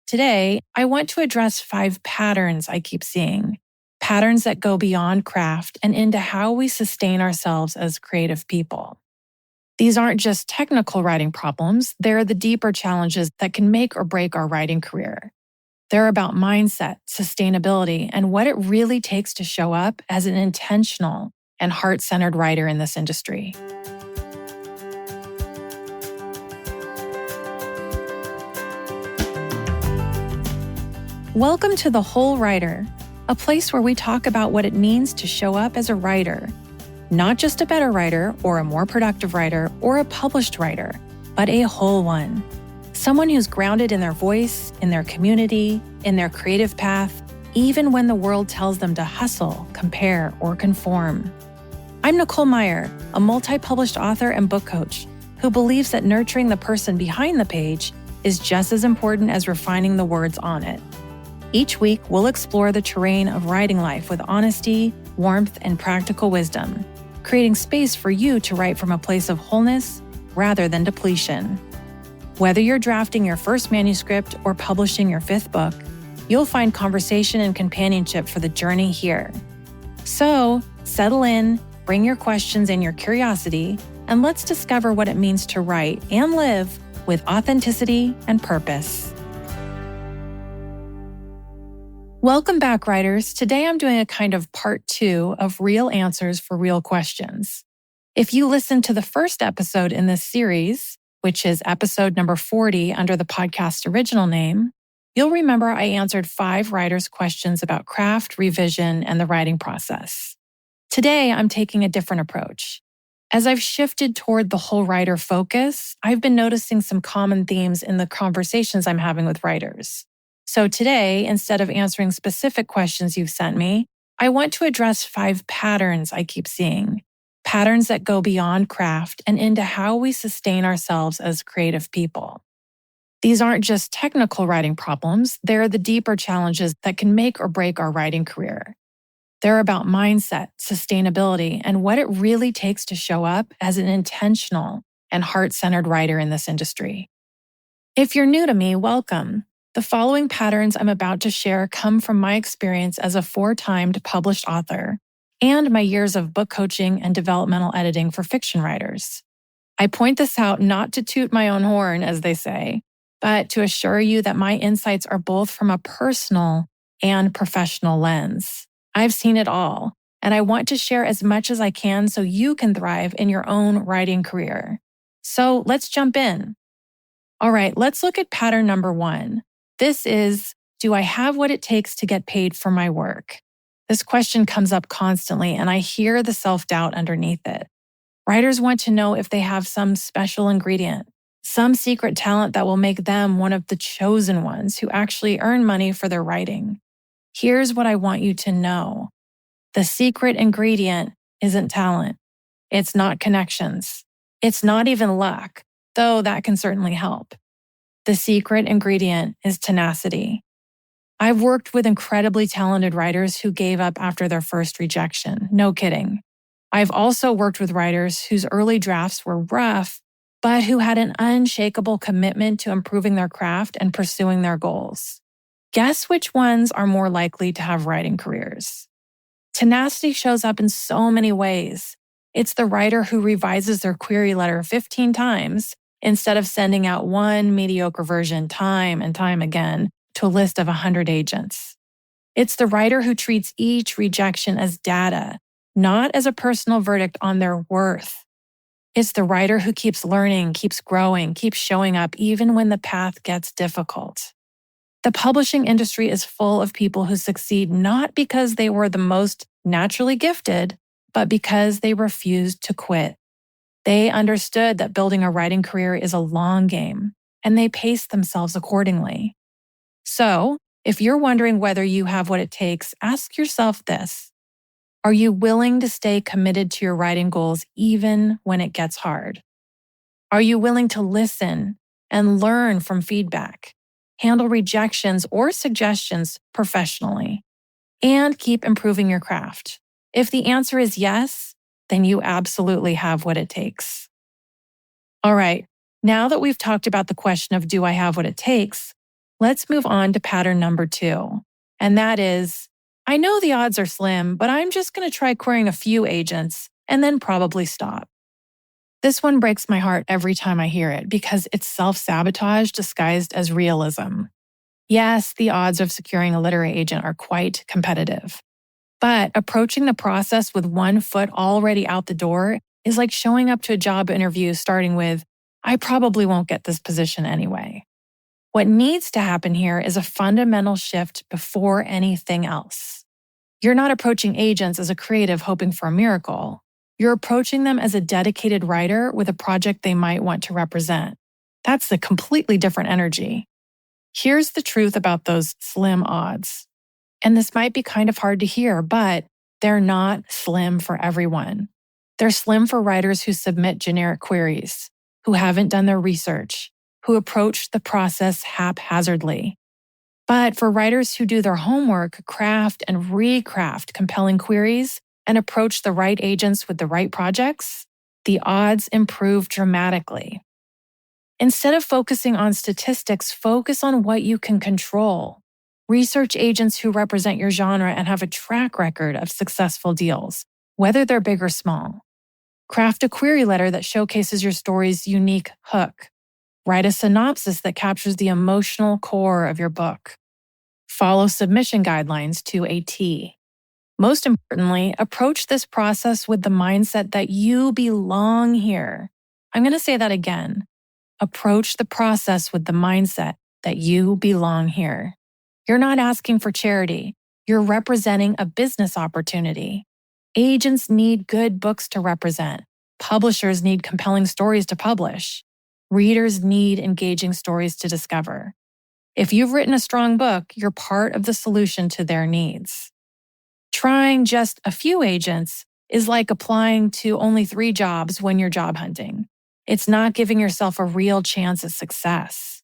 Today, I want to address 5 patterns I keep seeing, patterns that go beyond craft and into how we sustain ourselves as creative people. These aren't just technical writing problems, they're the deeper challenges that can make or break our writing career. They're about mindset, sustainability, and what it really takes to show up as an intentional and heart-centered writer in this industry. Welcome to The Whole Writer, a place where we talk about what it means to show up as a writer. Not just a better writer or a more productive writer or a published writer, but a whole one. Someone who's grounded in their voice, in their community, in their creative path, even when the world tells them to hustle, compare, or conform. I'm Nicole Meyer, a multi-published author and book coach who believes that nurturing the person behind the page is just as important as refining the words on it. Each week, we'll explore the terrain of writing life with honesty, warmth, and practical wisdom, creating space for you to write from a place of wholeness rather than depletion. Whether you're drafting your first manuscript or publishing your 5th book, you'll find conversation and companionship for the journey here. So, settle in, bring your questions and your curiosity, and let's discover what it means to write and live with authenticity and purpose. Welcome back, writers. Today I'm doing a kind of part 2 of real answers for real questions. If you listened to the first episode in this series, which is episode number 40 under the podcast's original name, you'll remember I answered 5 writers' questions about craft, revision, and the writing process. Today, I'm taking a different approach. As I've shifted toward the whole writer focus, I've been noticing some common themes in the conversations I'm having with writers. So today, instead of answering specific questions you've sent me, I want to address 5 patterns I keep seeing, patterns that go beyond craft and into how we sustain ourselves as creative people. These aren't just technical writing problems, they're the deeper challenges that can make or break our writing career. They're about mindset, sustainability, and what it really takes to show up as an intentional and heart-centered writer in this industry. If you're new to me, welcome. The following patterns I'm about to share come from my experience as a 4-timed published author and my years of book coaching and developmental editing for fiction writers. I point this out not to toot my own horn, as they say, but to assure you that my insights are both from a personal and professional lens. I've seen it all, and I want to share as much as I can so you can thrive in your own writing career. So let's jump in. All right, let's look at pattern number 1. This is, do I have what it takes to get paid for my work? This question comes up constantly, and I hear the self-doubt underneath it. Writers want to know if they have some special ingredient, some secret talent that will make them one of the chosen ones who actually earn money for their writing. Here's what I want you to know. The secret ingredient isn't talent. It's not connections. It's not even luck, though that can certainly help. The secret ingredient is tenacity. I've worked with incredibly talented writers who gave up after their first rejection. No kidding. I've also worked with writers whose early drafts were rough, but who had an unshakable commitment to improving their craft and pursuing their goals. Guess which ones are more likely to have writing careers? Tenacity shows up in so many ways. It's the writer who revises their query letter 15 times instead of sending out one mediocre version time and time again to a list of 100 agents. It's the writer who treats each rejection as data, not as a personal verdict on their worth. It's the writer who keeps learning, keeps growing, keeps showing up even when the path gets difficult. The publishing industry is full of people who succeed not because they were the most naturally gifted, but because they refused to quit. They understood that building a writing career is a long game, and they paced themselves accordingly. So, if you're wondering whether you have what it takes, ask yourself this. Are you willing to stay committed to your writing goals even when it gets hard? Are you willing to listen and learn from feedback, handle rejections or suggestions professionally, and keep improving your craft? If the answer is yes, then you absolutely have what it takes. All right, now that we've talked about the question of do I have what it takes, Let's move on to pattern number 2. And that is, I know the odds are slim, but I'm just going to try querying a few agents and then probably stop. This one breaks my heart every time I hear it because it's self-sabotage disguised as realism. Yes, the odds of securing a literary agent are quite competitive. But approaching the process with one foot already out the door is like showing up to a job interview starting with, I probably won't get this position anyway. What needs to happen here is a fundamental shift before anything else. You're not approaching agents as a creative hoping for a miracle. You're approaching them as a dedicated writer with a project they might want to represent. That's a completely different energy. Here's the truth about those slim odds. And this might be kind of hard to hear, but they're not slim for everyone. They're slim for writers who submit generic queries, who haven't done their research, who approach the process haphazardly. But for writers who do their homework, craft and recraft compelling queries, and approach the right agents with the right projects, the odds improve dramatically. Instead of focusing on statistics, focus on what you can control. Research agents who represent your genre and have a track record of successful deals, whether they're big or small. Craft a query letter that showcases your story's unique hook. Write a synopsis that captures the emotional core of your book. Follow submission guidelines to a T. Most importantly, approach this process with the mindset that you belong here. I'm going to say that again. Approach the process with the mindset that you belong here. You're not asking for charity. You're representing a business opportunity. Agents need good books to represent. Publishers need compelling stories to publish. Readers need engaging stories to discover. If you've written a strong book, you're part of the solution to their needs. Trying just a few agents is like applying to only 3 jobs when you're job hunting. It's not giving yourself a real chance at success.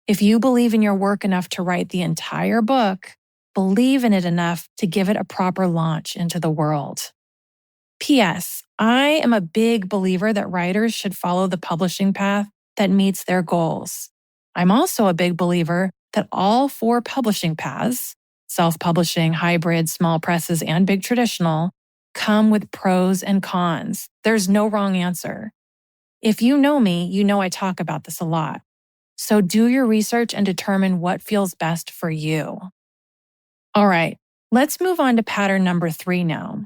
If you believe in your work enough to write the entire book, believe in it enough to give it a proper launch into the world. P.S. I am a big believer that writers should follow the publishing path that meets their goals. I'm also a big believer that all 4 publishing paths, self-publishing, hybrid, small presses, and big traditional, come with pros and cons. There's no wrong answer. If you know me, you know I talk about this a lot. So do your research and determine what feels best for you. All right, let's move on to pattern number 3 now.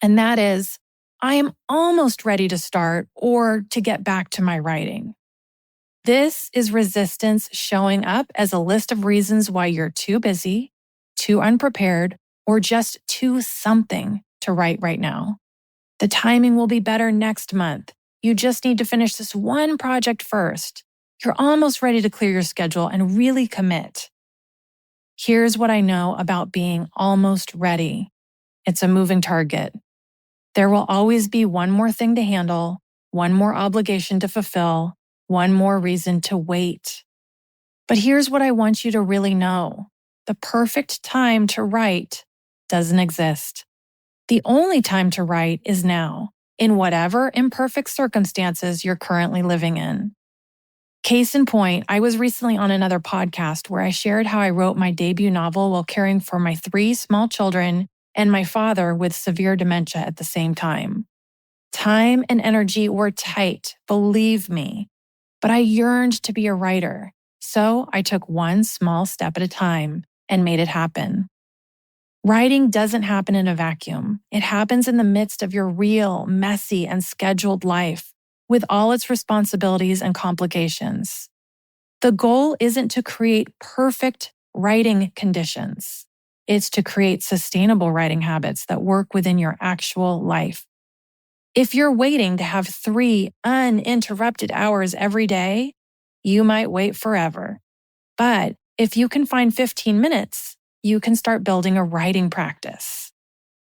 And that is, I am almost ready to start or to get back to my writing. This is resistance showing up as a list of reasons why you're too busy, too unprepared, or just too something to write right now. The timing will be better next month. You just need to finish this one project first. You're almost ready to clear your schedule and really commit. Here's what I know about being almost ready. It's a moving target. There will always be one more thing to handle, one more obligation to fulfill, one more reason to wait. But here's what I want you to really know. The perfect time to write doesn't exist. The only time to write is now, in whatever imperfect circumstances you're currently living in. Case in point, I was recently on another podcast where I shared how I wrote my debut novel while caring for my 3 small children and my father with severe dementia at the same time. Time and energy were tight, believe me, but I yearned to be a writer, so I took one small step at a time and made it happen. Writing doesn't happen in a vacuum. It happens in the midst of your real, messy, and scheduled life, with all its responsibilities and complications. The goal isn't to create perfect writing conditions. It's to create sustainable writing habits that work within your actual life. If you're waiting to have 3 uninterrupted hours every day, you might wait forever. But if you can find 15 minutes, you can start building a writing practice.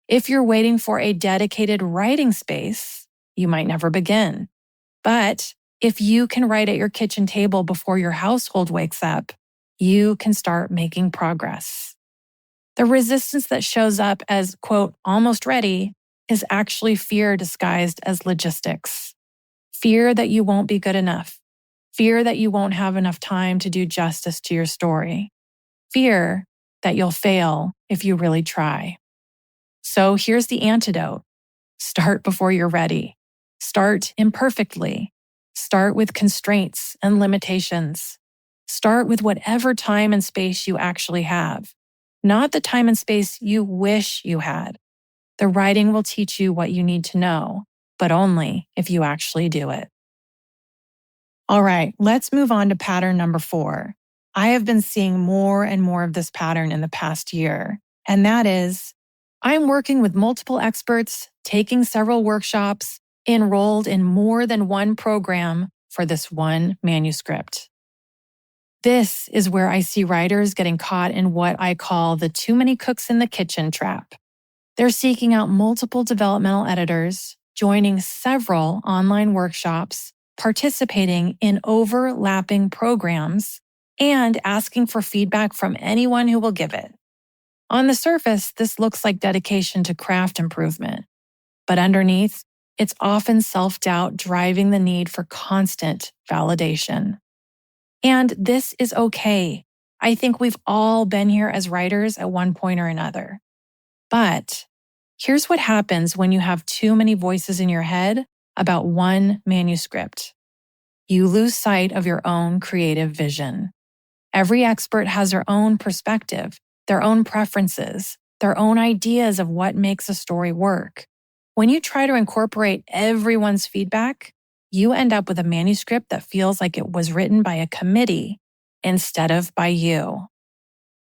If you're waiting for a dedicated writing space, you might never begin. But if you can write at your kitchen table before your household wakes up, you can start making progress. The resistance that shows up as, quote, almost ready is actually fear disguised as logistics. Fear that you won't be good enough. Fear that you won't have enough time to do justice to your story. Fear that you'll fail if you really try. So here's the antidote. Start before you're ready. Start imperfectly. Start with constraints and limitations. Start with whatever time and space you actually have, not the time and space you wish you had. The writing will teach you what you need to know, but only if you actually do it. All right, let's move on to pattern number 4. I have been seeing more and more of this pattern in the past year, and that is I'm working with multiple experts, taking several workshops, enrolled in more than one program for this one manuscript. This is where I see writers getting caught in what I call the too many cooks in the kitchen trap. They're seeking out multiple developmental editors, joining several online workshops, participating in overlapping programs, and asking for feedback from anyone who will give it. On the surface, this looks like dedication to craft improvement, but underneath, it's often self-doubt driving the need for constant validation. And this is okay. I think we've all been here as writers at one point or another. But here's what happens when you have too many voices in your head about one manuscript. You lose sight of your own creative vision. Every expert has their own perspective, their own preferences, their own ideas of what makes a story work. When you try to incorporate everyone's feedback, you end up with a manuscript that feels like it was written by a committee instead of by you.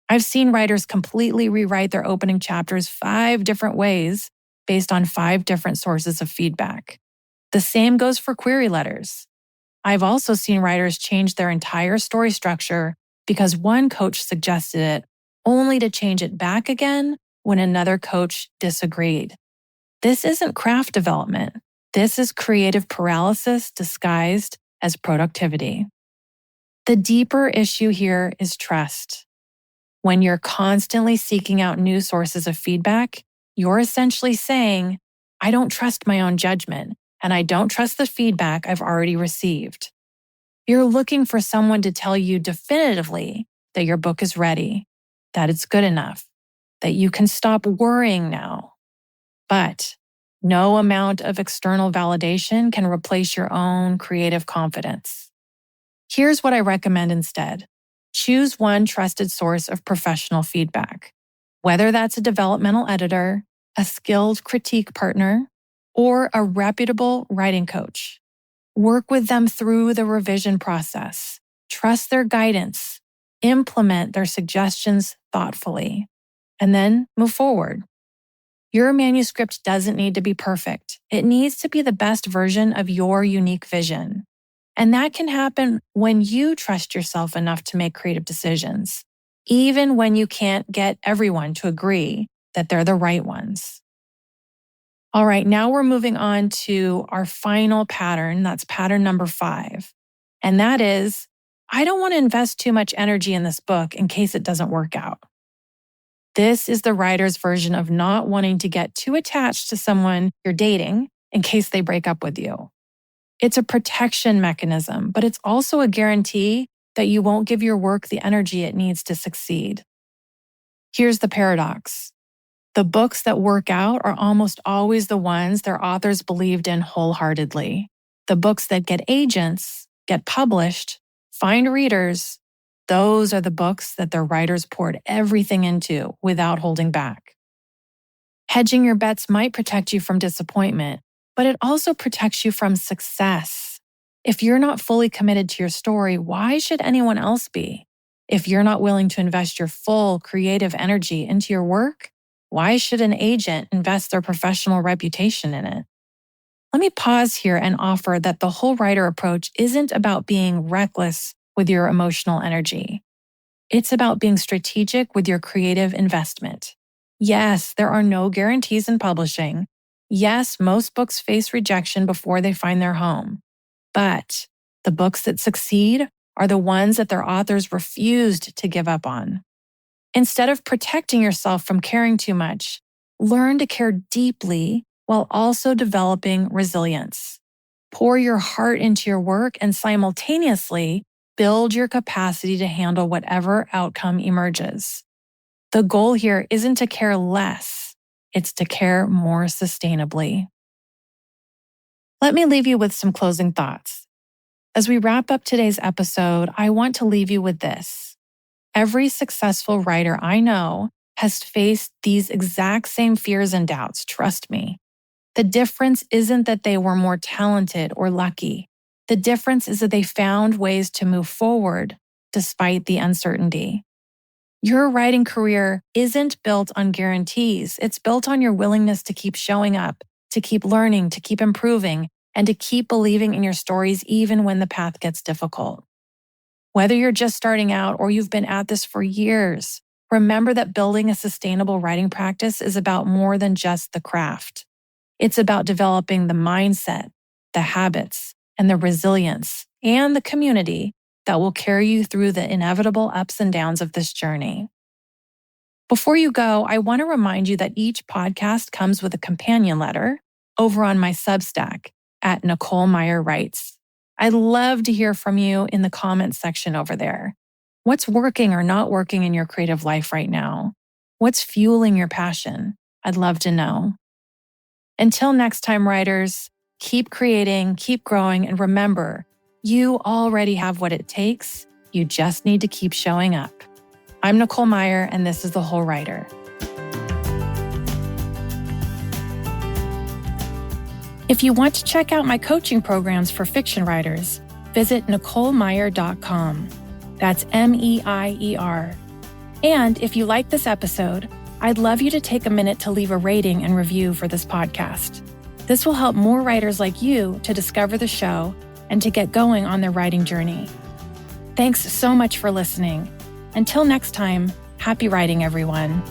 I've seen writers completely rewrite their opening chapters 5 different ways based on 5 different sources of feedback. The same goes for query letters. I've also seen writers change their entire story structure because one coach suggested it, only to change it back again when another coach disagreed. This isn't craft development. This is creative paralysis disguised as productivity. The deeper issue here is trust. When you're constantly seeking out new sources of feedback, you're essentially saying, I don't trust my own judgment, and I don't trust the feedback I've already received. You're looking for someone to tell you definitively that your book is ready, that it's good enough, that you can stop worrying now. But no amount of external validation can replace your own creative confidence. Here's what I recommend instead. Choose one trusted source of professional feedback, whether that's a developmental editor, a skilled critique partner, or a reputable writing coach. Work with them through the revision process. Trust their guidance. Implement their suggestions thoughtfully, and then move forward. Your manuscript doesn't need to be perfect. It needs to be the best version of your unique vision. And that can happen when you trust yourself enough to make creative decisions, even when you can't get everyone to agree that they're the right ones. All right, now we're moving on to our final pattern. That's pattern number 5. And that is, I don't want to invest too much energy in this book in case it doesn't work out. This is the writer's version of not wanting to get too attached to someone you're dating in case they break up with you. It's a protection mechanism, but it's also a guarantee that you won't give your work the energy it needs to succeed. Here's the paradox. The books that work out are almost always the ones their authors believed in wholeheartedly. The books that get agents, get published, find readers, those are the books that their writers poured everything into without holding back. Hedging your bets might protect you from disappointment, but it also protects you from success. If you're not fully committed to your story, why should anyone else be? If you're not willing to invest your full creative energy into your work, why should an agent invest their professional reputation in it? Let me pause here and offer that the whole writer approach isn't about being reckless with your emotional energy. It's about being strategic with your creative investment. Yes, there are no guarantees in publishing. Yes, most books face rejection before they find their home. But the books that succeed are the ones that their authors refused to give up on. Instead of protecting yourself from caring too much, learn to care deeply while also developing resilience. Pour your heart into your work and simultaneously build your capacity to handle whatever outcome emerges. The goal here isn't to care less, it's to care more sustainably. Let me leave you with some closing thoughts. As we wrap up today's episode, I want to leave you with this. Every successful writer I know has faced these exact same fears and doubts, trust me. The difference isn't that they were more talented or lucky. The difference is that they found ways to move forward despite the uncertainty. Your writing career isn't built on guarantees. It's built on your willingness to keep showing up, to keep learning, to keep improving, and to keep believing in your stories even when the path gets difficult. Whether you're just starting out or you've been at this for years, remember that building a sustainable writing practice is about more than just the craft. It's about developing the mindset, the habits, and the resilience, and the community that will carry you through the inevitable ups and downs of this journey. Before you go, I want to remind you that each podcast comes with a companion letter over on my Substack at Nicole Meyer Writes. I'd love to hear from you in the comments section over there. What's working or not working in your creative life right now? What's fueling your passion? I'd love to know. Until next time, writers, keep creating, keep growing, and remember, you already have what it takes. You just need to keep showing up. I'm Nicole Meyer, and this is The Whole Writer. If you want to check out my coaching programs for fiction writers, visit NicoleMeyer.com. That's MEIER. And if you like this episode, I'd love you to take a minute to leave a rating and review for this podcast. This will help more writers like you to discover the show and to get going on their writing journey. Thanks so much for listening. Until next time, happy writing, everyone.